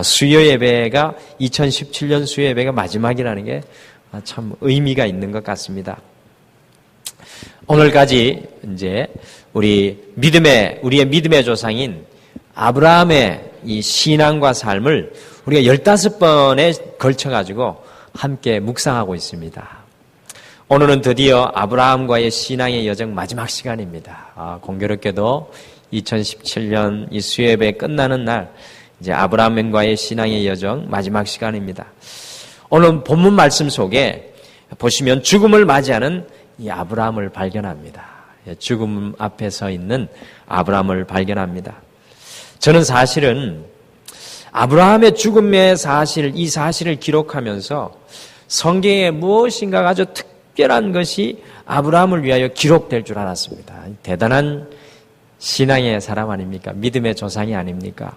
수요 예배가 2017년 수요 예배가 마지막이라는 게 참 의미가 있는 것 같습니다. 오늘까지 이제 우리의 믿음의 조상인 아브라함의 이 신앙과 삶을 우리가 15번에 걸쳐가지고 함께 묵상하고 있습니다. 오늘은 드디어 아브라함과의 신앙의 여정 마지막 시간입니다. 공교롭게도 2017년 이 수요예배 끝나는 날 이제 아브라함과의 신앙의 여정 마지막 시간입니다. 오늘 본문 말씀 속에 보시면 죽음을 맞이하는 이 아브라함을 발견합니다. 죽음 앞에 서 있는 아브라함을 발견합니다. 저는 사실은 아브라함의 죽음의 사실, 이 사실을 기록하면서 성경에 무엇인가 아주 특별한 것이 아브라함을 위하여 기록될 줄 알았습니다. 대단한 신앙의 사람 아닙니까? 믿음의 조상이 아닙니까?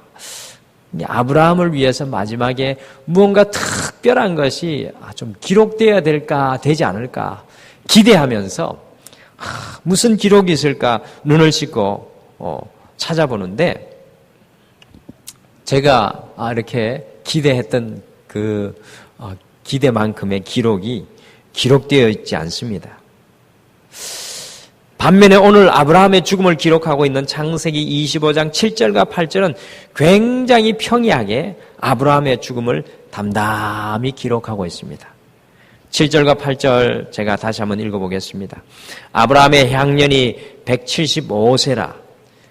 아브라함을 위해서 마지막에 무언가 특별한 것이 좀 기록되어야 될까, 되지 않을까 기대하면서 무슨 기록이 있을까 눈을 씻고 찾아보는데 제가 이렇게 기대했던 그 기대만큼의 기록이 기록되어 있지 않습니다. 반면에 오늘 아브라함의 죽음을 기록하고 있는 창세기 25장 7절과 8절은 굉장히 평이하게 아브라함의 죽음을 담담히 기록하고 있습니다. 7절과 8절 제가 다시 한번 읽어보겠습니다. 아브라함의 향년이 175세라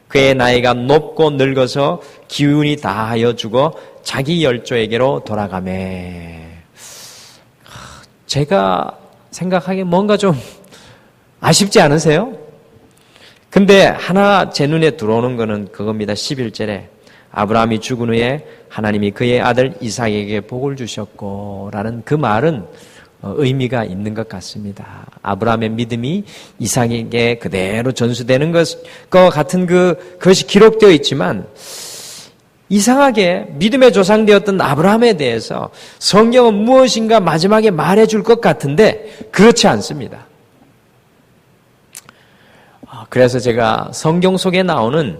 그의 나이가 높고 늙어서 기운이 다하여 죽어 자기 열조에게로 돌아가매. 제가 생각하기에 뭔가 좀 아쉽지 않으세요? 근데 하나 제 눈에 들어오는 거는 그겁니다. 11절에 아브라함이 죽은 후에 하나님이 그의 아들 이삭에게 복을 주셨고 라는 그 말은 의미가 있는 것 같습니다. 아브라함의 믿음이 이삭에게 그대로 전수되는 것과 같은 그것이 기록되어 있지만 이상하게 믿음의 조상 되었던 아브라함에 대해서 성경은 무엇인가 마지막에 말해줄 것 같은데 그렇지 않습니다. 그래서 제가 성경 속에 나오는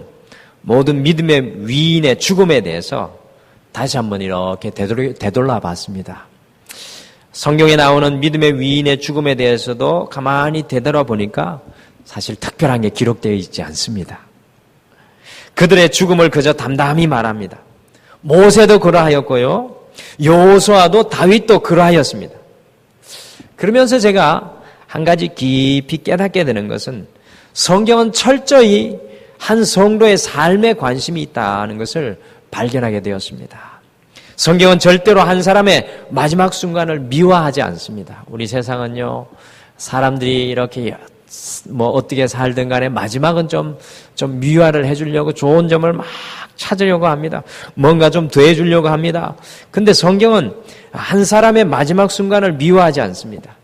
모든 믿음의 위인의 죽음에 대해서 다시 한번 이렇게 되돌아 봤습니다. 성경에 나오는 믿음의 위인의 죽음에 대해서도 가만히 되돌아보니까 사실 특별한 게 기록되어 있지 않습니다. 그들의 죽음을 그저 담담히 말합니다. 모세도 그러하였고요. 여호수아도 다윗도 그러하였습니다. 그러면서 제가 한 가지 깊이 깨닫게 되는 것은 성경은 철저히 한 성도의 삶에 관심이 있다는 것을 발견하게 되었습니다. 성경은 절대로 한 사람의 마지막 순간을 미화하지 않습니다. 우리 세상은요, 사람들이 이렇게 어떻게 살든 간에 마지막은 좀 미화를 해주려고 좋은 점을 막 찾으려고 합니다. 뭔가 좀 더해주려고 합니다. 근데 성경은 한 사람의 마지막 순간을 미화하지 않습니다.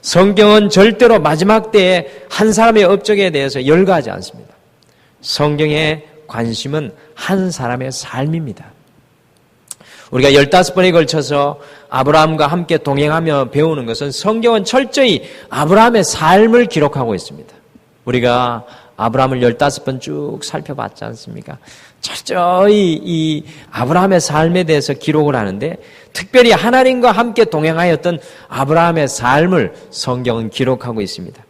성경은 절대로 마지막 때에 한 사람의 업적에 대해서 열거하지 않습니다. 성경의 관심은 한 사람의 삶입니다. 우리가 15번에 걸쳐서 아브라함과 함께 동행하며 배우는 것은 성경은 철저히 아브라함의 삶을 기록하고 있습니다. 우리가 아브라함을 15번 쭉 살펴봤지 않습니까? 철저히 이 아브라함의 삶에 대해서 기록을 하는데 특별히 하나님과 함께 동행하였던 아브라함의 삶을 성경은 기록하고 있습니다.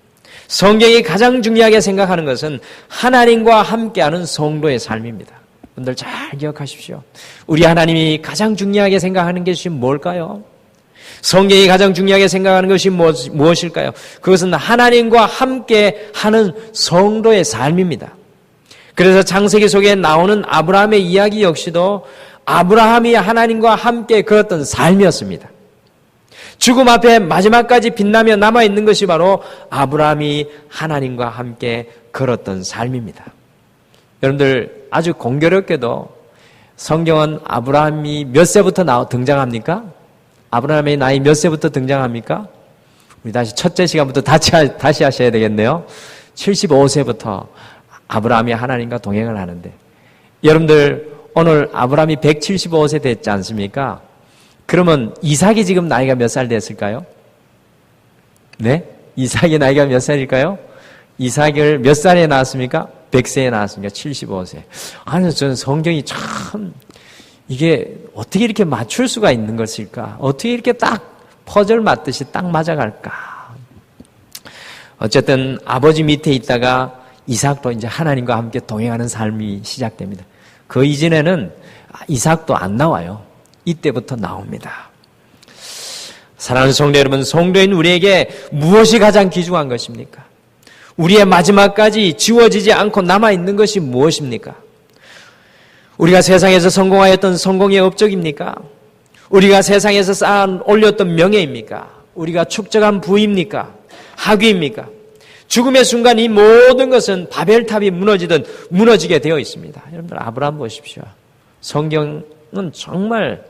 성경이 가장 중요하게 생각하는 것은 하나님과 함께하는 성도의 삶입니다. 여러분들 잘 기억하십시오. 우리 하나님이 가장 중요하게 생각하는 것이 뭘까요? 성경이 가장 중요하게 생각하는 것이 무엇일까요? 그것은 하나님과 함께하는 성도의 삶입니다. 그래서 창세기 속에 나오는 아브라함의 이야기 역시도 아브라함이 하나님과 함께 걸었던 삶이었습니다. 죽음 앞에 마지막까지 빛나며 남아있는 것이 바로 아브라함이 하나님과 함께 걸었던 삶입니다. 여러분들 아주 공교롭게도 성경은 아브라함이 몇 세부터 등장합니까? 아브라함의 나이 몇 세부터 등장합니까? 우리 다시 첫째 시간부터 다시 하셔야 되겠네요. 75세부터 아브라함이 하나님과 동행을 하는데 여러분들 오늘 아브라함이 175세 됐지 않습니까? 그러면 이삭이 지금 나이가 몇 살 됐을까요? 네? 이삭의 나이가 몇 살일까요? 이삭을 몇 살에 낳았습니까? 100세에 낳았습니까? 75세. 아니, 저는 성경이 참 이게 어떻게 이렇게 맞출 수가 있는 것일까? 어떻게 이렇게 딱 퍼즐 맞듯이 딱 맞아갈까? 어쨌든 아버지 밑에 있다가 이삭도 이제 하나님과 함께 동행하는 삶이 시작됩니다. 그 이전에는 이삭도 안 나와요. 이때부터 나옵니다. 사랑하는 성도 여러분, 성도인 우리에게 무엇이 가장 귀중한 것입니까? 우리의 마지막까지 지워지지 않고 남아있는 것이 무엇입니까? 우리가 세상에서 성공하였던 성공의 업적입니까? 우리가 세상에서 쌓아 올렸던 명예입니까? 우리가 축적한 부입니까? 학위입니까? 죽음의 순간 이 모든 것은 바벨탑이 무너지듯 무너지게 되어 있습니다. 여러분들 아브라함 보십시오. 성경은 정말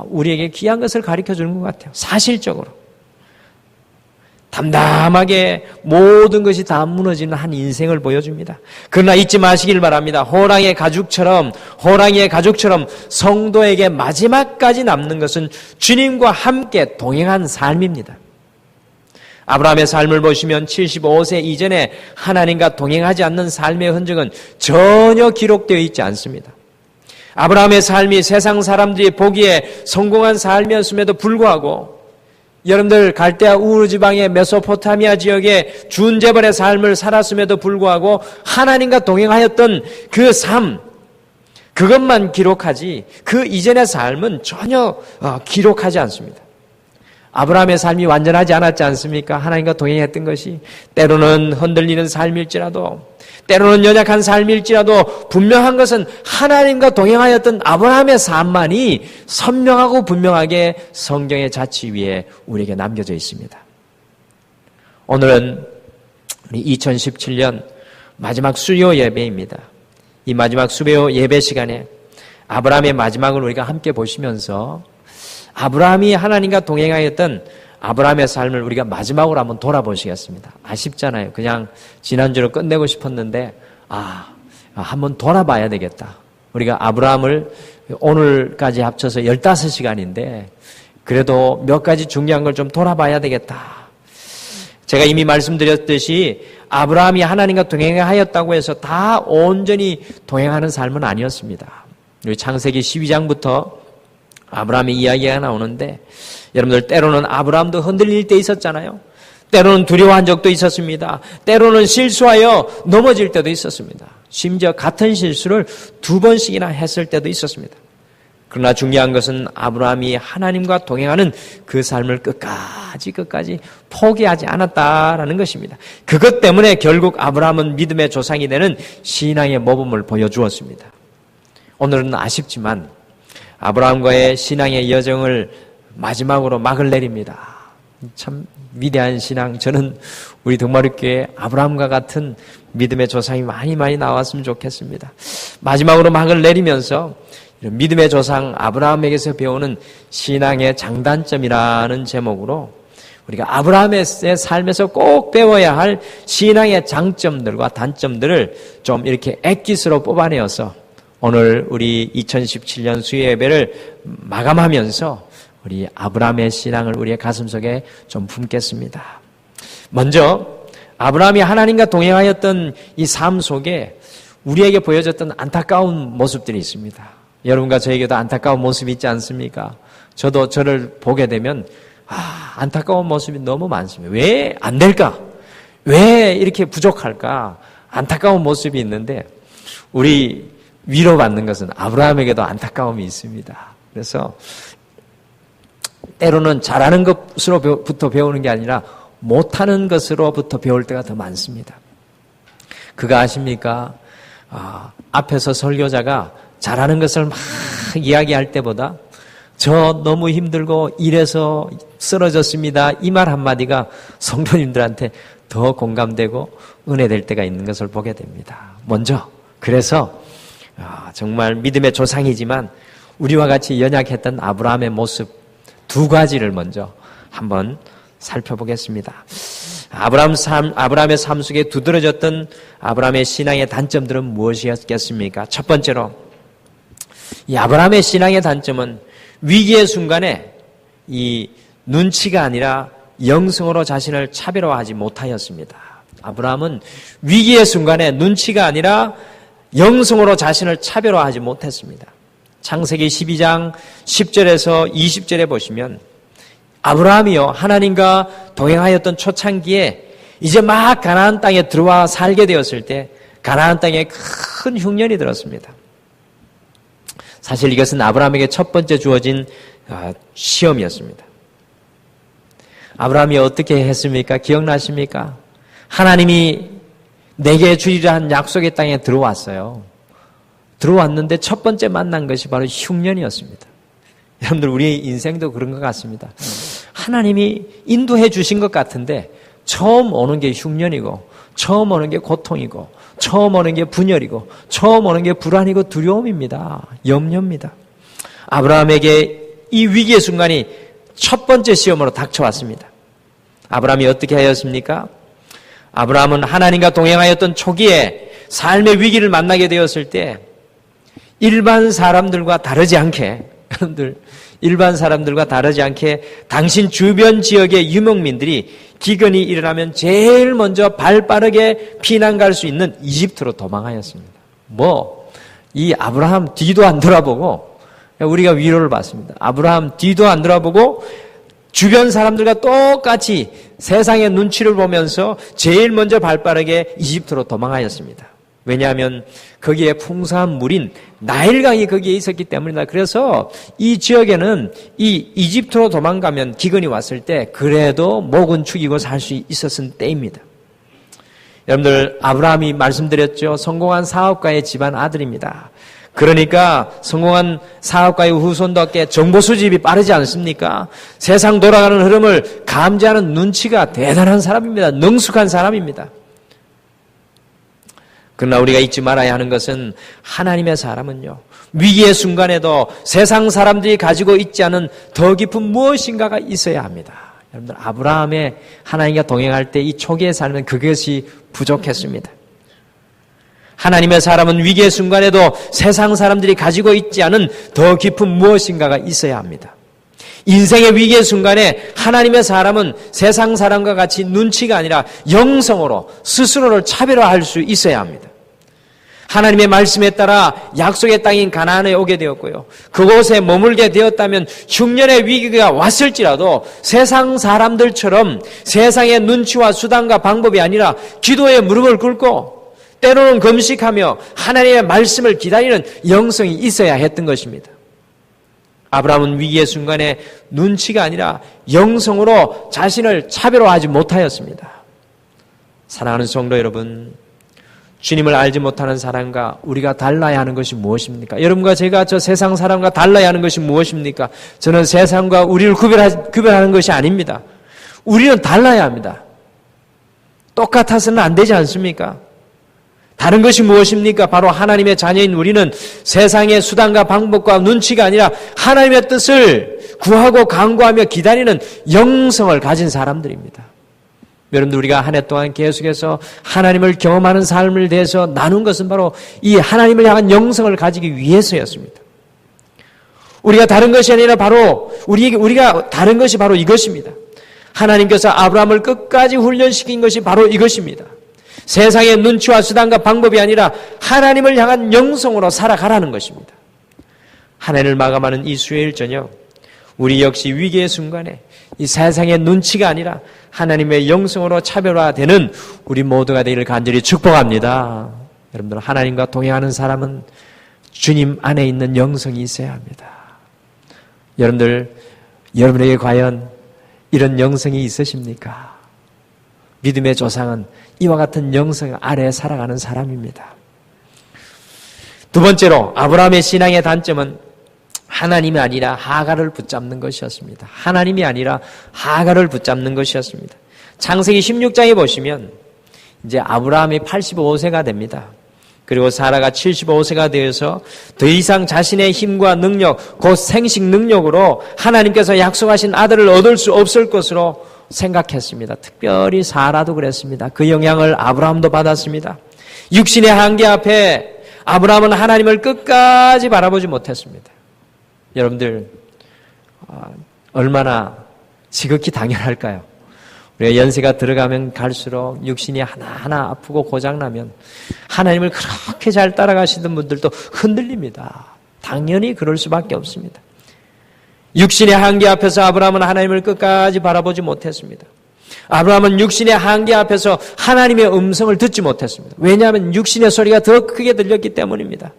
우리에게 귀한 것을 가르쳐 주는 것 같아요. 사실적으로. 담담하게 모든 것이 다 무너지는 한 인생을 보여줍니다. 그러나 잊지 마시길 바랍니다. 호랑이의 가죽처럼 성도에게 마지막까지 남는 것은 주님과 함께 동행한 삶입니다. 아브라함의 삶을 보시면 75세 이전에 하나님과 동행하지 않는 삶의 흔적은 전혀 기록되어 있지 않습니다. 아브라함의 삶이 세상 사람들이 보기에 성공한 삶이었음에도 불구하고 여러분들 갈대아 우르 지방의 메소포타미아 지역의 준재벌의 삶을 살았음에도 불구하고 하나님과 동행하였던 그 삶, 그것만 기록하지 그 이전의 삶은 전혀 기록하지 않습니다. 아브라함의 삶이 완전하지 않았지 않습니까? 하나님과 동행했던 것이 때로는 흔들리는 삶일지라도 때로는 연약한 삶일지라도 분명한 것은 하나님과 동행하였던 아브라함의 삶만이 선명하고 분명하게 성경의 자취 위에 우리에게 남겨져 있습니다. 오늘은 우리 2017년 마지막 수요 예배입니다. 이 마지막 수요 예배 시간에 아브라함의 마지막을 우리가 함께 보시면서 아브라함이 하나님과 동행하였던 아브라함의 삶을 우리가 마지막으로 한번 돌아보시겠습니다. 아쉽잖아요. 그냥 지난주로 끝내고 싶었는데 한번 돌아봐야 되겠다. 우리가 아브라함을 오늘까지 합쳐서 15시간인데 그래도 몇 가지 중요한 걸 좀 돌아봐야 되겠다. 제가 이미 말씀드렸듯이 아브라함이 하나님과 동행하였다고 해서 다 온전히 동행하는 삶은 아니었습니다. 우리 창세기 12장부터 아브라함의 이야기가 나오는데 여러분들 때로는 아브라함도 흔들릴 때 있었잖아요. 때로는 두려워한 적도 있었습니다. 때로는 실수하여 넘어질 때도 있었습니다. 심지어 같은 실수를 2번씩이나 했을 때도 있었습니다. 그러나 중요한 것은 아브라함이 하나님과 동행하는 그 삶을 끝까지 포기하지 않았다라는 것입니다. 그것 때문에 결국 아브라함은 믿음의 조상이 되는 신앙의 모범을 보여주었습니다. 오늘은 아쉽지만 아브라함과의 신앙의 여정을 마지막으로 막을 내립니다. 참 위대한 신앙. 저는 우리 동마루교회 아브라함과 같은 믿음의 조상이 많이 나왔으면 좋겠습니다. 마지막으로 막을 내리면서 믿음의 조상 아브라함에게서 배우는 신앙의 장단점이라는 제목으로 우리가 아브라함의 삶에서 꼭 배워야 할 신앙의 장점들과 단점들을 좀 이렇게 엑기스로 뽑아내어서 오늘 우리 2017년 수요 예배를 마감하면서 우리 아브라함의 신앙을 우리의 가슴속에 좀 품겠습니다. 먼저 아브라함이 하나님과 동행하였던 이 삶 속에 우리에게 보여졌던 안타까운 모습들이 있습니다. 여러분과 저에게도 안타까운 모습이 있지 않습니까? 저도 저를 보게 되면 안타까운 모습이 너무 많습니다. 왜 안 될까? 왜 이렇게 부족할까? 안타까운 모습이 있는데 우리 위로받는 것은 아브라함에게도 안타까움이 있습니다. 그래서 때로는 잘하는 것으로부터 배우는 게 아니라 못하는 것으로부터 배울 때가 더 많습니다. 그거 아십니까? 앞에서 설교자가 잘하는 것을 막 이야기할 때보다 저 너무 힘들고 이래서 쓰러졌습니다. 이 말 한마디가 성도님들한테 더 공감되고 은혜될 때가 있는 것을 보게 됩니다. 먼저 그래서 정말 믿음의 조상이지만 우리와 같이 연약했던 아브라함의 모습 2가지를 먼저 한번 살펴보겠습니다. 아브라함의 삶 속에 두드러졌던 아브라함의 신앙의 단점들은 무엇이었겠습니까? 첫 번째로 이 아브라함의 신앙의 단점은 위기의 순간에 이 눈치가 아니라 영성으로 자신을 차별화하지 못하였습니다. 아브라함은 위기의 순간에 눈치가 아니라 영성으로 자신을 차별화하지 못했습니다. 창세기 12장 10절에서 20절에 보시면 아브라함이요 하나님과 동행하였던 초창기에 이제 막 가나안 땅에 들어와 살게 되었을 때 가나안 땅에 큰 흉년이 들었습니다. 사실 이것은 아브라함에게 첫 번째 주어진 시험이었습니다. 아브라함이 어떻게 했습니까? 기억나십니까? 하나님이 내게 주리라 한 약속의 땅에 들어왔어요. 들어왔는데 첫 번째 만난 것이 바로 흉년이었습니다. 여러분들 우리 인생도 그런 것 같습니다. 하나님이 인도해 주신 것 같은데 처음 오는 게 흉년이고 처음 오는 게 고통이고 처음 오는 게 분열이고 처음 오는 게 불안이고 두려움입니다. 염려입니다. 아브라함에게 이 위기의 순간이 첫 번째 시험으로 닥쳐왔습니다. 아브라함이 어떻게 하였습니까? 아브라함은 하나님과 동행하였던 초기에 삶의 위기를 만나게 되었을 때 일반 사람들과 다르지 않게 여러분들 일반 사람들과 다르지 않게 당신 주변 지역의 유목민들이 기근이 일어나면 제일 먼저 발 빠르게 피난 갈 수 있는 이집트로 도망하였습니다. 이 아브라함 뒤도 안 돌아보고 우리가 위로를 받습니다. 아브라함 뒤도 안 돌아보고 주변 사람들과 똑같이 세상의 눈치를 보면서 제일 먼저 발 빠르게 이집트로 도망하였습니다. 왜냐하면 거기에 풍성한 물인 나일강이 거기에 있었기 때문이다. 그래서 이 지역에는 이 이집트로 도망가면 기근이 왔을 때 그래도 목은 축이고 살 수 있었은 때입니다. 여러분들 아브라함이 말씀드렸죠. 성공한 사업가의 집안 아들입니다. 그러니까 성공한 사업가의 후손답게 정보 수집이 빠르지 않습니까? 세상 돌아가는 흐름을 감지하는 눈치가 대단한 사람입니다. 능숙한 사람입니다. 그러나 우리가 잊지 말아야 하는 것은 하나님의 사람은요, 위기의 순간에도 세상 사람들이 가지고 있지 않은 더 깊은 무엇인가가 있어야 합니다. 여러분들 아브라함의 하나님과 동행할 때 이 초기의 삶은 그것이 부족했습니다. 하나님의 사람은 위기의 순간에도 세상 사람들이 가지고 있지 않은 더 깊은 무엇인가가 있어야 합니다. 인생의 위기의 순간에 하나님의 사람은 세상 사람과 같이 눈치가 아니라 영성으로 스스로를 차별화할 수 있어야 합니다. 하나님의 말씀에 따라 약속의 땅인 가나안에 오게 되었고요. 그곳에 머물게 되었다면 흉년의 위기가 왔을지라도 세상 사람들처럼 세상의 눈치와 수단과 방법이 아니라 기도에 무릎을 꿇고 때로는 금식하며 하나님의 말씀을 기다리는 영성이 있어야 했던 것입니다. 아브라함은 위기의 순간에 눈치가 아니라 영성으로 자신을 차별화하지 못하였습니다. 사랑하는 성도 여러분, 주님을 알지 못하는 사람과 우리가 달라야 하는 것이 무엇입니까? 여러분과 제가 저 세상 사람과 달라야 하는 것이 무엇입니까? 저는 세상과 우리를 구별하는 것이 아닙니다. 우리는 달라야 합니다. 똑같아서는 안 되지 않습니까? 다른 것이 무엇입니까? 바로 하나님의 자녀인 우리는 세상의 수단과 방법과 눈치가 아니라 하나님의 뜻을 구하고 간구하며 기다리는 영성을 가진 사람들입니다. 여러분들 우리가 한 해 동안 계속해서 하나님을 경험하는 삶을 대해서 나눈 것은 바로 이 하나님을 향한 영성을 가지기 위해서였습니다. 우리가 다른 것이 아니라 바로 우리가 다른 것이 바로 이것입니다. 하나님께서 아브라함을 끝까지 훈련시킨 것이 바로 이것입니다. 세상의 눈치와 수단과 방법이 아니라 하나님을 향한 영성으로 살아가라는 것입니다. 한 해를 마감하는 이 수요일 저녁, 우리 역시 위기의 순간에 이 세상의 눈치가 아니라 하나님의 영성으로 차별화되는 우리 모두가 되기를 간절히 축복합니다. 여러분들 하나님과 동행하는 사람은 주님 안에 있는 영성이 있어야 합니다. 여러분에게 과연 이런 영성이 있으십니까? 믿음의 조상은 이와 같은 영성 아래에 살아가는 사람입니다. 두 번째로 아브라함의 신앙의 단점은 하나님이 아니라 하갈을 붙잡는 것이었습니다. 하나님이 아니라 하갈을 붙잡는 것이었습니다. 창세기 16장에 보시면 이제 아브라함이 85세가 됩니다. 그리고 사라가 75세가 되어서 더 이상 자신의 힘과 능력, 곧 생식 능력으로 하나님께서 약속하신 아들을 얻을 수 없을 것으로 생각했습니다. 특별히 사라도 그랬습니다. 그 영향을 아브라함도 받았습니다. 육신의 한계 앞에 아브라함은 하나님을 끝까지 바라보지 못했습니다. 여러분들 얼마나 지극히 당연할까요? 우리가 연세가 들어가면 갈수록 육신이 하나하나 아프고 고장나면 하나님을 그렇게 잘 따라가시던 분들도 흔들립니다. 당연히 그럴 수밖에 없습니다. 육신의 한계 앞에서 아브라함은 하나님을 끝까지 바라보지 못했습니다. 아브라함은 육신의 한계 앞에서 하나님의 음성을 듣지 못했습니다. 왜냐하면 육신의 소리가 더 크게 들렸기 때문입니다.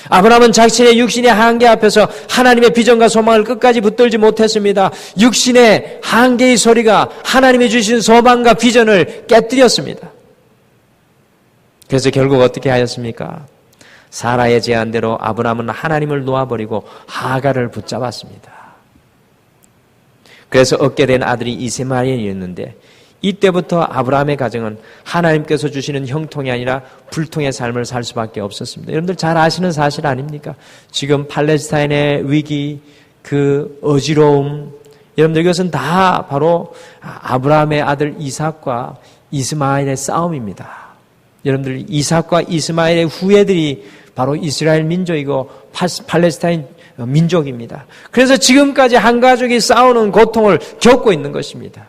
아브라함은 자신의 육신의 한계 앞에서 하나님의 비전과 소망을 끝까지 붙들지 못했습니다. 육신의 한계의 소리가 하나님이 주신 소망과 비전을 깨뜨렸습니다. 그래서 결국 어떻게 하였습니까? 사라의 제안대로 아브라함은 하나님을 놓아버리고 하갈을 붙잡았습니다. 그래서 얻게 된 아들이 이스마엘이었는데 이때부터 아브라함의 가정은 하나님께서 주시는 형통이 아니라 불통의 삶을 살 수밖에 없었습니다. 여러분들 잘 아시는 사실 아닙니까? 지금 팔레스타인의 위기, 그 어지러움, 여러분들 이것은 다 바로 아브라함의 아들 이삭과 이스마엘의 싸움입니다. 여러분들 이삭과 이스마엘의 후예들이 바로 이스라엘 민족이고 팔레스타인 민족입니다. 그래서 지금까지 한 가족이 싸우는 고통을 겪고 있는 것입니다.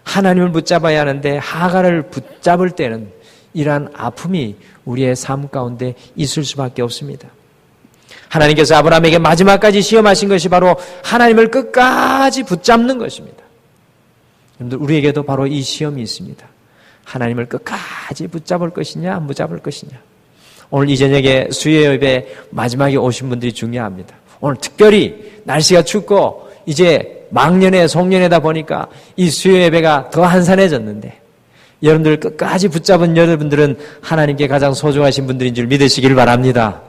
하나님을 붙잡아야 하는데 하갈을 붙잡을 때는 이러한 아픔이 우리의 삶 가운데 있을 수밖에 없습니다. 하나님께서 아브라함에게 마지막까지 시험하신 것이 바로 하나님을 끝까지 붙잡는 것입니다. 여러분들 우리에게도 바로 이 시험이 있습니다. 하나님을 끝까지 붙잡을 것이냐 안 붙잡을 것이냐. 오늘 이 저녁에 수요 예배 마지막에 오신 분들이 중요합니다. 오늘 특별히 날씨가 춥고 이제 막년에 송년회다 보니까 이 수요 예배가 더 한산해졌는데 여러분들 끝까지 붙잡은 여러분들은 하나님께 가장 소중하신 분들인 줄 믿으시길 바랍니다.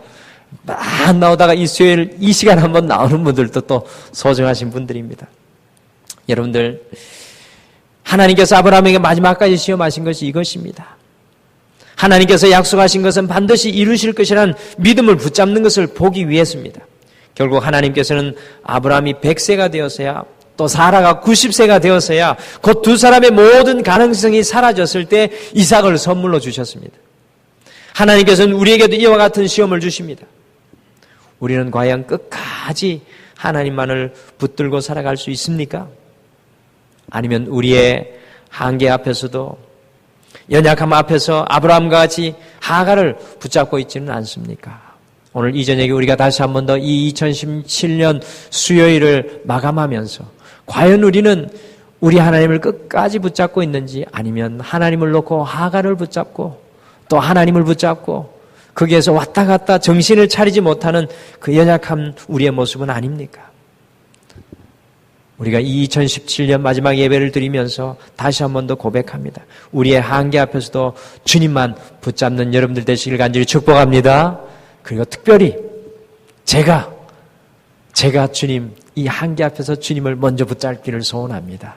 안 나오다가 이 수요일 이 시간 한번 나오는 분들도 또 소중하신 분들입니다. 여러분들 하나님께서 아브라함에게 마지막까지 시험하신 것이 이것입니다. 하나님께서 약속하신 것은 반드시 이루실 것이라는 믿음을 붙잡는 것을 보기 위해서입니다. 결국 하나님께서는 아브라함이 100세가 되었어야 또 사라가 90세가 되었어야 곧 두 사람의 모든 가능성이 사라졌을 때 이삭을 선물로 주셨습니다. 하나님께서는 우리에게도 이와 같은 시험을 주십니다. 우리는 과연 끝까지 하나님만을 붙들고 살아갈 수 있습니까? 아니면 우리의 한계 앞에서도 연약함 앞에서 아브라함과 같이 하갈을 붙잡고 있지는 않습니까? 오늘 이 저녁에 우리가 다시 한 번 더 이 2017년 수요일을 마감하면서 과연 우리는 우리 하나님을 끝까지 붙잡고 있는지 아니면 하나님을 놓고 하갈을 붙잡고 또 하나님을 붙잡고 거기에서 왔다 갔다 정신을 차리지 못하는 그 연약한 우리의 모습은 아닙니까? 우리가 이 2017년 마지막 예배를 드리면서 다시 한 번 더 고백합니다. 우리의 한계 앞에서도 주님만 붙잡는 여러분들 되시길 간절히 축복합니다. 그리고 특별히 제가 주님 이 한계 앞에서 주님을 먼저 붙잡기를 소원합니다.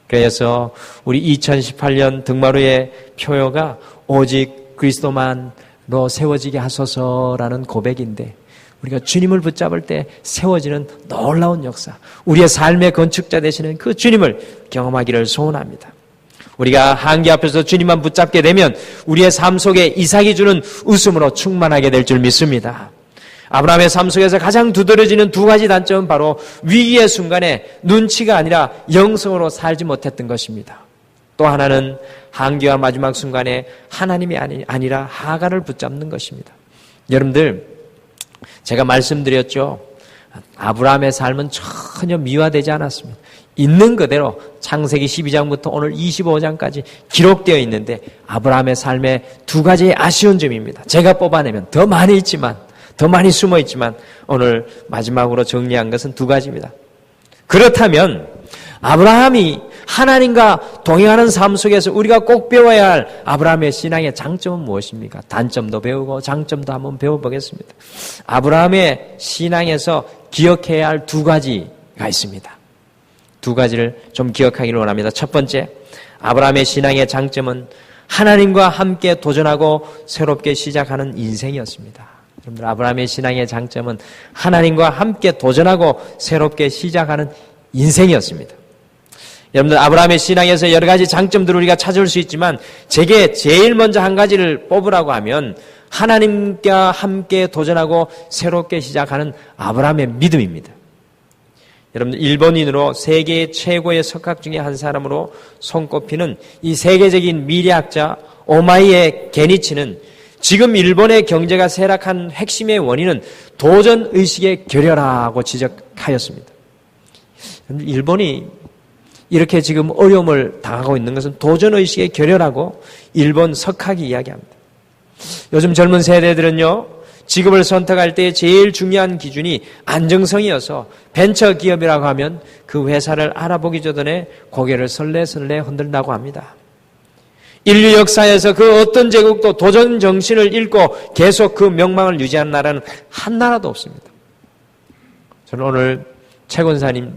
그래서 우리 2018년 등마루의 표어가 오직 그리스도만로 세워지게 하소서라는 고백인데 우리가 주님을 붙잡을 때 세워지는 놀라운 역사, 우리의 삶의 건축자 되시는 그 주님을 경험하기를 소원합니다. 우리가 한계 앞에서 주님만 붙잡게 되면 우리의 삶 속에 이삭이 주는 웃음으로 충만하게 될 줄 믿습니다. 아브라함의 삶 속에서 가장 두드러지는 두 가지 단점은 바로 위기의 순간에 눈치가 아니라 영성으로 살지 못했던 것입니다. 또 하나는 한계와 마지막 순간에 하나님이 아니라 하갈을 붙잡는 것입니다. 여러분들 제가 말씀드렸죠. 아브라함의 삶은 전혀 미화되지 않았습니다. 있는 그대로 창세기 12장부터 오늘 25장까지 기록되어 있는데 아브라함의 삶에 두 가지의 아쉬운 점입니다. 제가 뽑아내면 더 많이 있지만 더 많이 숨어 있지만 오늘 마지막으로 정리한 것은 두 가지입니다. 그렇다면 아브라함이 하나님과 동행하는 삶 속에서 우리가 꼭 배워야 할 아브라함의 신앙의 장점은 무엇입니까? 단점도 배우고 장점도 한번 배워보겠습니다. 아브라함의 신앙에서 기억해야 할 두 가지가 있습니다. 두 가지를 좀 기억하기를 원합니다. 첫 번째, 아브라함의 신앙의 장점은 하나님과 함께 도전하고 새롭게 시작하는 인생이었습니다. 여러분들 아브라함의 신앙의 장점은 하나님과 함께 도전하고 새롭게 시작하는 인생이었습니다. 여러분들 아브라함의 신앙에서 여러 가지 장점들을 우리가 찾을 수 있지만 제게 제일 먼저 한 가지를 뽑으라고 하면 하나님과 함께 도전하고 새롭게 시작하는 아브라함의 믿음입니다. 여러분들 일본인으로 세계 최고의 석학 중에 한 사람으로 손꼽히는 이 세계적인 미래학자 오마이에 게니치는 지금 일본의 경제가 쇠락한 핵심의 원인은 도전의식의 결여라고 지적하였습니다. 일본이 이렇게 지금 어려움을 당하고 있는 것은 도전의식의 결여라고 일본 석학이 이야기합니다. 요즘 젊은 세대들은요, 직업을 선택할 때 제일 중요한 기준이 안정성이어서 벤처기업이라고 하면 그 회사를 알아보기 전에 고개를 설레설레 흔든다고 합니다. 인류 역사에서 그 어떤 제국도 도전 정신을 잃고 계속 그 명망을 유지한 나라는 한 나라도 없습니다. 저는 오늘 최 권사님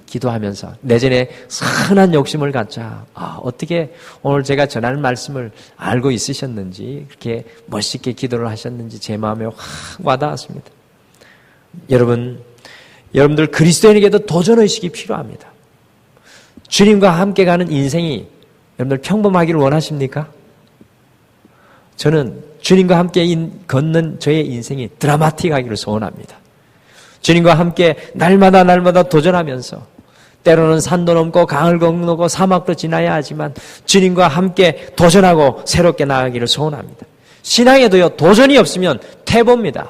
기도하면서 내전에 선한 욕심을 갖자. 어떻게 오늘 제가 전할 말씀을 알고 있으셨는지, 그렇게 멋있게 기도를 하셨는지 제 마음에 확 와닿았습니다. 여러분들 그리스도인에게도 도전의식이 필요합니다. 주님과 함께 가는 인생이 여러분들 평범하기를 원하십니까? 저는 주님과 함께 걷는 저의 인생이 드라마틱하기를 소원합니다. 주님과 함께 날마다 도전하면서 때로는 산도 넘고 강을 건너고 사막도 지나야 하지만 주님과 함께 도전하고 새롭게 나아가기를 소원합니다. 신앙에도요, 도전이 없으면 퇴보입니다.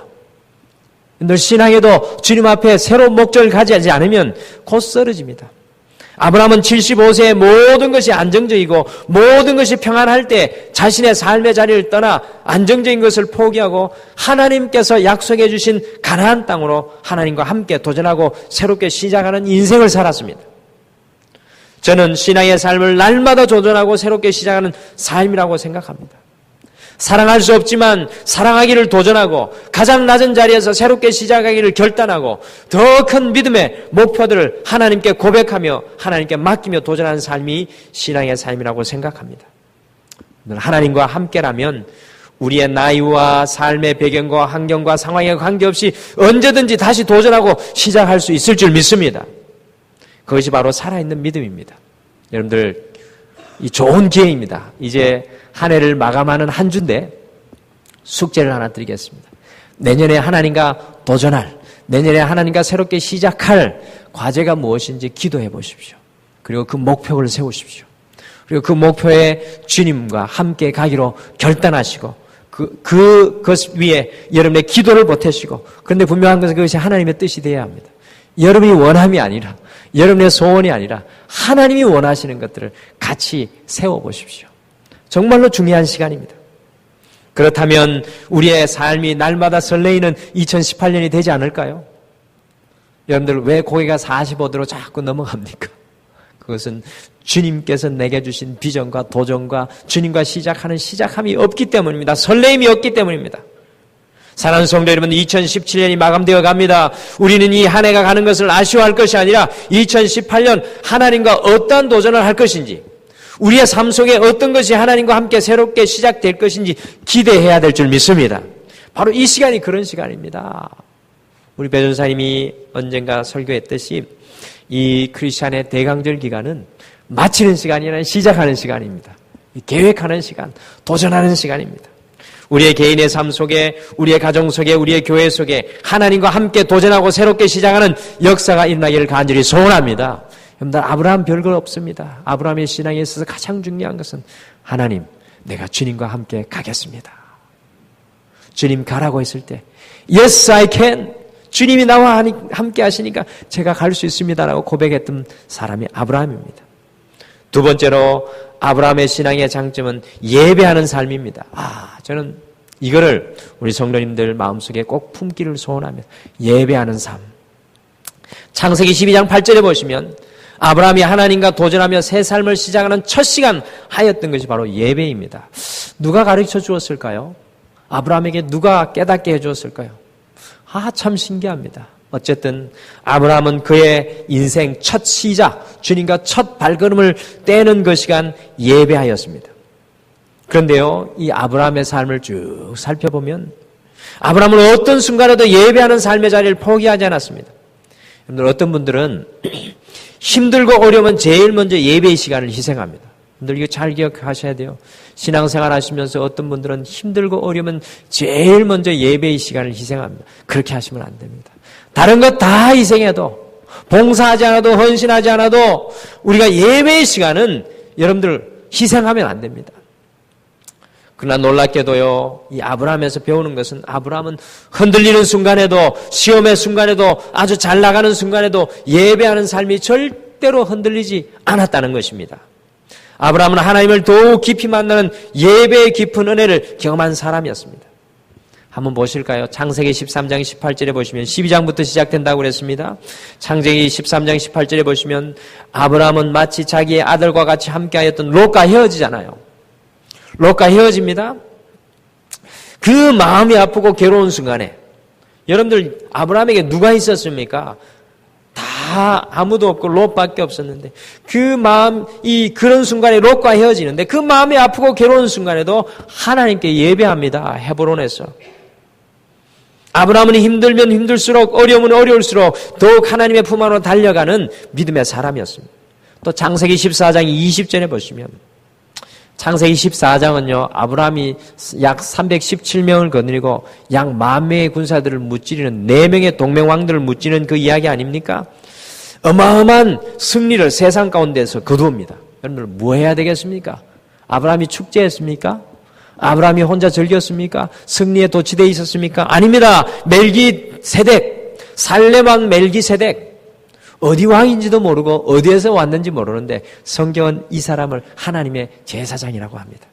늘 신앙에도 주님 앞에 새로운 목적을 가지지 않으면 곧 쓰러집니다. 아브라함은 75세에 모든 것이 안정적이고 모든 것이 평안할 때 자신의 삶의 자리를 떠나 안정적인 것을 포기하고 하나님께서 약속해 주신 가나안 땅으로 하나님과 함께 도전하고 새롭게 시작하는 인생을 살았습니다. 저는 신앙의 삶을 날마다 도전하고 새롭게 시작하는 삶이라고 생각합니다. 사랑할 수 없지만 사랑하기를 도전하고 가장 낮은 자리에서 새롭게 시작하기를 결단하고 더 큰 믿음의 목표들을 하나님께 고백하며 하나님께 맡기며 도전하는 삶이 신앙의 삶이라고 생각합니다. 하나님과 함께라면 우리의 나이와 삶의 배경과 환경과 상황에 관계없이 언제든지 다시 도전하고 시작할 수 있을 줄 믿습니다. 그것이 바로 살아있는 믿음입니다. 여러분들, 이 좋은 기회입니다. 이제 한 해를 마감하는 한 주인데 숙제를 하나 드리겠습니다. 내년에 하나님과 도전할, 내년에 하나님과 새롭게 시작할 과제가 무엇인지 기도해 보십시오. 그리고 그 목표를 세우십시오. 그리고 그 목표에 주님과 함께 가기로 결단하시고 그것 위에 여러분의 기도를 보태시고, 그런데 분명한 것은 그것이 하나님의 뜻이 되어야 합니다. 여러분이 원함이 아니라, 여러분의 소원이 아니라 하나님이 원하시는 것들을 같이 세워보십시오. 정말로 중요한 시간입니다. 그렇다면 우리의 삶이 날마다 설레이는 2018년이 되지 않을까요? 여러분들 왜 고개가 45도로 자꾸 넘어갑니까? 그것은 주님께서 내게 주신 비전과 도전과 주님과 시작함이 없기 때문입니다. 설레임이 없기 때문입니다. 사랑하는 성도 여러분, 2017년이 마감되어 갑니다. 우리는 이 한 해가 가는 것을 아쉬워할 것이 아니라 2018년 하나님과 어떠한 도전을 할 것인지, 우리의 삶 속에 어떤 것이 하나님과 함께 새롭게 시작될 것인지 기대해야 될 줄 믿습니다. 바로 이 시간이 그런 시간입니다. 우리 배전사님이 언젠가 설교했듯이 이 크리스찬의 대강절 기간은 마치는 시간이 아니라 시작하는 시간입니다. 계획하는 시간, 도전하는 시간입니다. 우리의 개인의 삶 속에, 우리의 가정 속에, 우리의 교회 속에 하나님과 함께 도전하고 새롭게 시작하는 역사가 일어나기를 간절히 소원합니다. 여러분들, 아브라함 별거 없습니다. 아브라함의 신앙에 있어서 가장 중요한 것은 하나님, 내가 주님과 함께 가겠습니다. 주님 가라고 했을 때 Yes, I can. 주님이 나와 함께 하시니까 제가 갈 수 있습니다라고 고백했던 사람이 아브라함입니다. 두 번째로 아브라함의 신앙의 장점은 예배하는 삶입니다. 저는 이거를 우리 성도님들 마음속에 꼭 품기를 소원합니다. 예배하는 삶. 창세기 12장 8절에 보시면 아브라함이 하나님과 도전하며 새 삶을 시작하는 첫 시간 하였던 것이 바로 예배입니다. 누가 가르쳐 주었을까요? 아브라함에게 누가 깨닫게 해주었을까요? 참 신기합니다. 어쨌든 아브라함은 그의 인생 첫 시작, 주님과 첫 발걸음을 떼는 그 시간 예배하였습니다. 그런데요, 이 아브라함의 삶을 쭉 살펴보면 아브라함은 어떤 순간에도 예배하는 삶의 자리를 포기하지 않았습니다. 여러분들, 어떤 분들은 힘들고 어려우면 제일 먼저 예배의 시간을 희생합니다. 여러분들 이거 잘 기억하셔야 돼요. 신앙생활 하시면서 어떤 분들은 힘들고 어려우면 제일 먼저 예배의 시간을 희생합니다. 그렇게 하시면 안 됩니다. 다른 것 다 희생해도, 봉사하지 않아도, 헌신하지 않아도 우리가 예배의 시간은 여러분들 희생하면 안 됩니다. 그러나 놀랍게도요, 이 아브라함에서 배우는 것은 아브라함은 흔들리는 순간에도, 시험의 순간에도, 아주 잘 나가는 순간에도 예배하는 삶이 절대로 흔들리지 않았다는 것입니다. 아브라함은 하나님을 더욱 깊이 만나는 예배의 깊은 은혜를 경험한 사람이었습니다. 한번 보실까요? 창세기 13장 18절에 보시면 12장부터 시작된다고 그랬습니다. 창세기 13장 18절에 보시면 아브라함은 마치 자기의 아들과 같이 함께하였던 롯과 헤어지잖아요. 롯과 헤어집니다. 그 마음이 아프고 괴로운 순간에 여러분들 아브라함에게 누가 있었습니까? 다 아무도 없고 롯밖에 없었는데 그 마음, 그런 순간에 롯과 헤어지는데 그 마음이 아프고 괴로운 순간에도 하나님께 예배합니다. 헤브론에서. 아브라함은 힘들면 힘들수록 어려우면 어려울수록 더욱 하나님의 품 안으로 달려가는 믿음의 사람이었습니다. 또 창세기 14장 20절에 보시면 창세기 14장은요, 아브라함이 약 317명을 거느리고 약 10,000명의 군사들을 무찌르는 4명의 동맹왕들을 무찌르는 그 이야기 아닙니까? 어마어마한 승리를 세상 가운데서 거두옵니다. 여러분들 뭐 해야 되겠습니까? 아브라함이 축제했습니까? 아브라함이 혼자 즐겼습니까? 승리에 도취되어 있었습니까? 아닙니다. 멜기세덱, 살렘왕 멜기세덱, 어디 왕인지도 모르고 어디에서 왔는지 모르는데 성경은 이 사람을 하나님의 제사장이라고 합니다.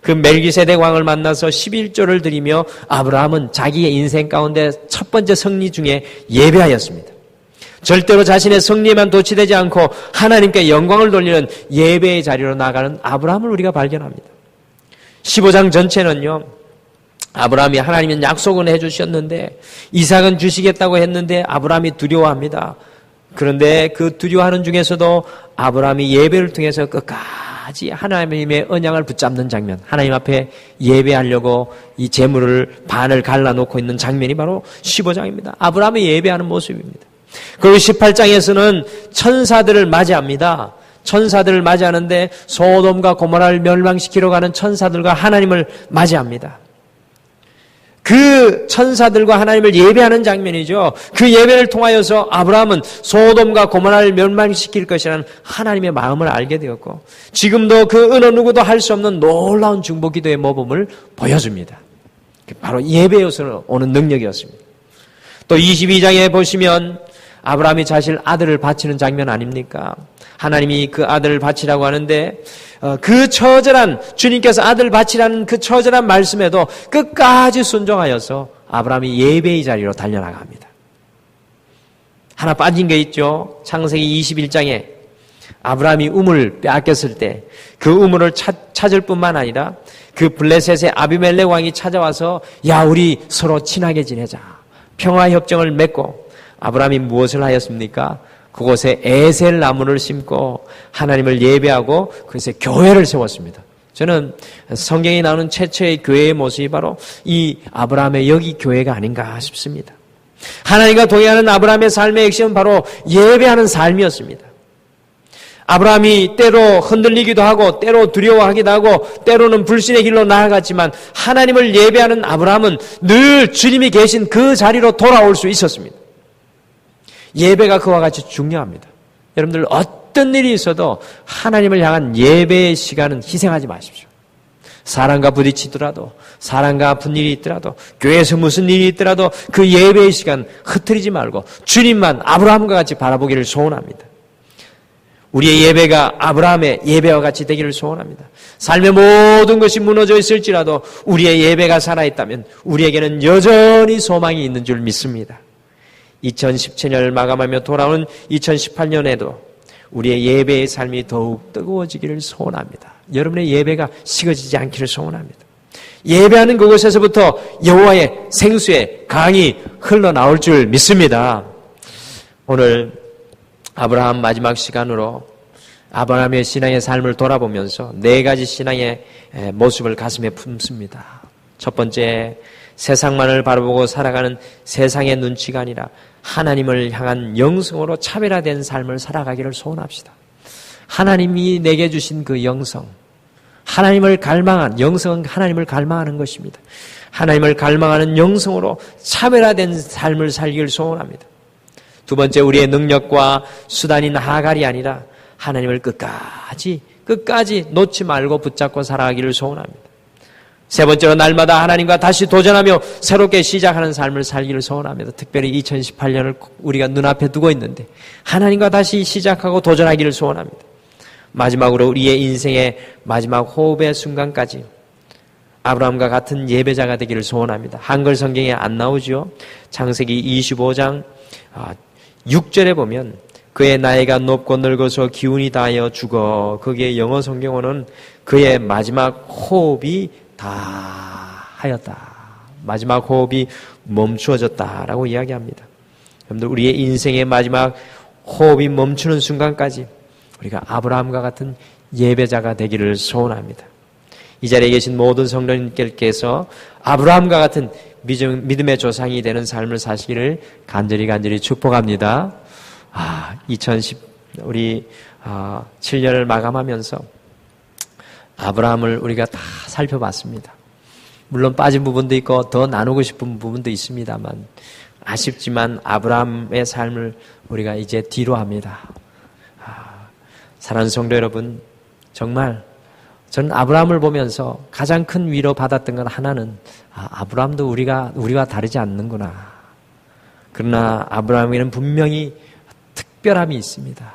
그 멜기세덱 왕을 만나서 11조를 드리며 아브라함은 자기의 인생 가운데 첫 번째 승리 중에 예배하였습니다. 절대로 자신의 승리에만 도취되지 않고 하나님께 영광을 돌리는 예배의 자리로 나가는 아브라함을 우리가 발견합니다. 15장 전체는요, 아브라함이 하나님은 약속은 해주셨는데 이삭은 주시겠다고 했는데 아브라함이 두려워합니다. 그런데 그 두려워하는 중에서도 아브라함이 예배를 통해서 끝까지 하나님의 언약을 붙잡는 장면, 하나님 앞에 예배하려고 이 제물을 반을 갈라놓고 있는 장면이 바로 15장입니다. 아브라함이 예배하는 모습입니다. 그리고 18장에서는 천사들을 맞이합니다. 천사들을 맞이하는데 소돔과 고모라를 멸망시키러 가는 천사들과 하나님을 맞이합니다. 그 천사들과 하나님을 예배하는 장면이죠. 그 예배를 통하여서 아브라함은 소돔과 고모라를 멸망시킬 것이라는 하나님의 마음을 알게 되었고 지금도 그 어느 누구도 할 수 없는 놀라운 중보기도의 모범을 보여줍니다. 바로 예배에서 오는 능력이었습니다. 또 22장에 보시면 아브라함이 자신 아들을 바치는 장면 아닙니까? 하나님이 그 아들을 바치라고 하는데 그 처절한 주님께서 아들 바치라는 그 처절한 말씀에도 끝까지 순종하여서 아브라함이 예배의 자리로 달려나갑니다. 하나 빠진 게 있죠. 창세기 21장에 아브라함이 우물 빼앗겼을 때 그 우물을 찾을 뿐만 아니라 그 블레셋의 아비멜렉 왕이 찾아와서 야 우리 서로 친하게 지내자. 평화협정을 맺고 아브라함이 무엇을 하였습니까? 그곳에 에셀 나무를 심고 하나님을 예배하고 그곳에 교회를 세웠습니다. 저는 성경에 나오는 최초의 교회의 모습이 바로 이 아브라함의 여기 교회가 아닌가 싶습니다. 하나님과 동행하는 아브라함의 삶의 핵심은 바로 예배하는 삶이었습니다. 아브라함이 때로 흔들리기도 하고 때로 두려워하기도 하고 때로는 불신의 길로 나아갔지만 하나님을 예배하는 아브라함은 늘 주님이 계신 그 자리로 돌아올 수 있었습니다. 예배가 그와 같이 중요합니다. 여러분들 어떤 일이 있어도 하나님을 향한 예배의 시간은 희생하지 마십시오. 사람과 부딪히더라도 사람과 아픈 일이 있더라도 교회에서 무슨 일이 있더라도 그 예배의 시간 흐트리지 말고 주님만 아브라함과 같이 바라보기를 소원합니다. 우리의 예배가 아브라함의 예배와 같이 되기를 소원합니다. 삶의 모든 것이 무너져 있을지라도 우리의 예배가 살아있다면 우리에게는 여전히 소망이 있는 줄 믿습니다. 2017년을 마감하며 돌아오는 2018년에도 우리의 예배의 삶이 더욱 뜨거워지기를 소원합니다. 여러분의 예배가 식어지지 않기를 소원합니다. 예배하는 그곳에서부터 여호와의 생수의 강이 흘러나올 줄 믿습니다. 오늘 아브라함 마지막 시간으로 아브라함의 신앙의 삶을 돌아보면서 4가지 신앙의 모습을 가슴에 품습니다. 첫 번째, 세상만을 바라보고 살아가는 세상의 눈치가 아니라 하나님을 향한 영성으로 차별화된 삶을 살아가기를 소원합시다. 하나님이 내게 주신 그 영성, 하나님을 갈망한 영성은 하나님을 갈망하는 것입니다. 하나님을 갈망하는 영성으로 차별화된 삶을 살기를 소원합니다. 두 번째, 우리의 능력과 수단인 하갈이 아니라 하나님을 끝까지 놓지 말고 붙잡고 살아가기를 소원합니다. 세 번째로 날마다 하나님과 다시 도전하며 새롭게 시작하는 삶을 살기를 소원합니다. 특별히 2018년을 우리가 눈앞에 두고 있는데 하나님과 다시 시작하고 도전하기를 소원합니다. 마지막으로 우리의 인생의 마지막 호흡의 순간까지 아브라함과 같은 예배자가 되기를 소원합니다. 한글 성경에 안 나오죠. 창세기 25장 6절에 보면 그의 나이가 높고 늙어서 기운이 다하여 죽어. 거기에 영어 성경어는 그의 마지막 호흡이 다하였다. 마지막 호흡이 멈추어졌다라고 이야기합니다. 여러분들 우리의 인생의 마지막 호흡이 멈추는 순간까지 우리가 아브라함과 같은 예배자가 되기를 소원합니다. 이 자리에 계신 모든 성도님께서 아브라함과 같은 믿음의 조상이 되는 삶을 사시기를 간절히 축복합니다. 2010 7년을 마감하면서 아브라함을 우리가 다 살펴봤습니다. 물론 빠진 부분도 있고 더 나누고 싶은 부분도 있습니다만 아쉽지만 아브라함의 삶을 우리가 이제 뒤로 합니다. 사랑하는 성도 여러분, 정말 저는 아브라함을 보면서 가장 큰 위로 받았던 건 하나는 아브라함도 우리와 다르지 않는구나. 그러나 아브라함에는 분명히 특별함이 있습니다.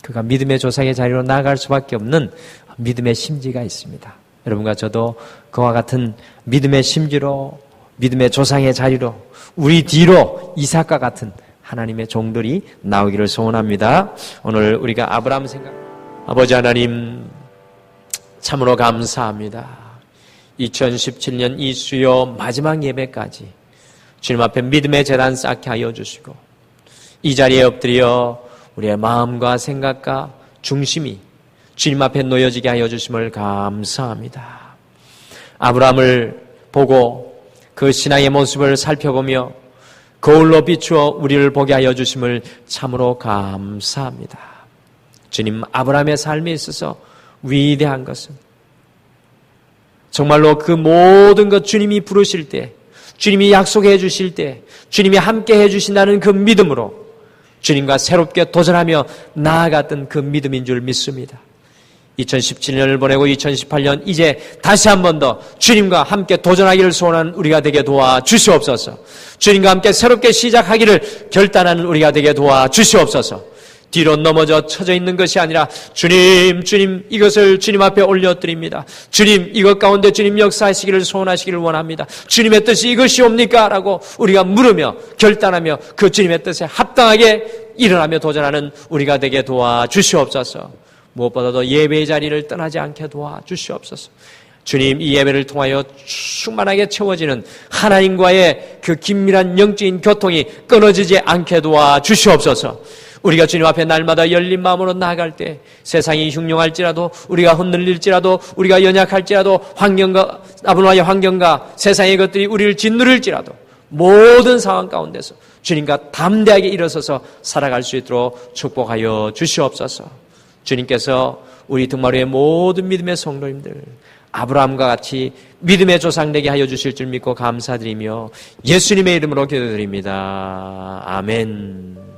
그가 믿음의 조상의 자리로 나아갈 수밖에 없는 믿음의 심지가 있습니다. 여러분과 저도 그와 같은 믿음의 심지로 믿음의 조상의 자리로 우리 뒤로 이삭과 같은 하나님의 종들이 나오기를 소원합니다. 오늘 우리가 아브라함 아버지 하나님 참으로 감사합니다. 2017년 이 수요 마지막 예배까지 주님 앞에 믿음의 제단 쌓게 하여 주시고 이 자리에 엎드려 우리의 마음과 생각과 중심이 주님 앞에 놓여지게 하여 주심을 감사합니다. 아브라함을 보고 그 신앙의 모습을 살펴보며 거울로 비추어 우리를 보게 하여 주심을 참으로 감사합니다. 주님, 아브라함의 삶에 있어서 위대한 것은 정말로 그 모든 것 주님이 부르실 때, 주님이 약속해 주실 때, 주님이 함께 해 주신다는 그 믿음으로 주님과 새롭게 도전하며 나아갔던 그 믿음인 줄 믿습니다. 2017년을 보내고 2018년 이제 다시 한 번 더 주님과 함께 도전하기를 소원하는 우리가 되게 도와주시옵소서. 주님과 함께 새롭게 시작하기를 결단하는 우리가 되게 도와주시옵소서. 뒤로 넘어져 처져 있는 것이 아니라 주님 이것을 주님 앞에 올려드립니다. 주님 이것 가운데 주님 역사하시기를 소원하시기를 원합니다. 주님의 뜻이 이것이옵니까? 라고 우리가 물으며 결단하며 그 주님의 뜻에 합당하게 일어나며 도전하는 우리가 되게 도와주시옵소서. 무엇보다도 예배의 자리를 떠나지 않게 도와주시옵소서. 주님, 이 예배를 통하여 충만하게 채워지는 하나님과의 그 긴밀한 영적인 교통이 끊어지지 않게 도와주시옵소서. 우리가 주님 앞에 날마다 열린 마음으로 나아갈 때 세상이 흉흉할지라도 우리가 흔들릴지라도 우리가 연약할지라도 아브라함의 환경과 세상의 것들이 우리를 짓누를지라도 모든 상황 가운데서 주님과 담대하게 일어서서 살아갈 수 있도록 축복하여 주시옵소서. 주님께서 우리 등마루의 모든 믿음의 성도님들 아브라함과 같이 믿음의 조상 되게 하여 주실 줄 믿고 감사드리며 예수님의 이름으로 기도드립니다. 아멘.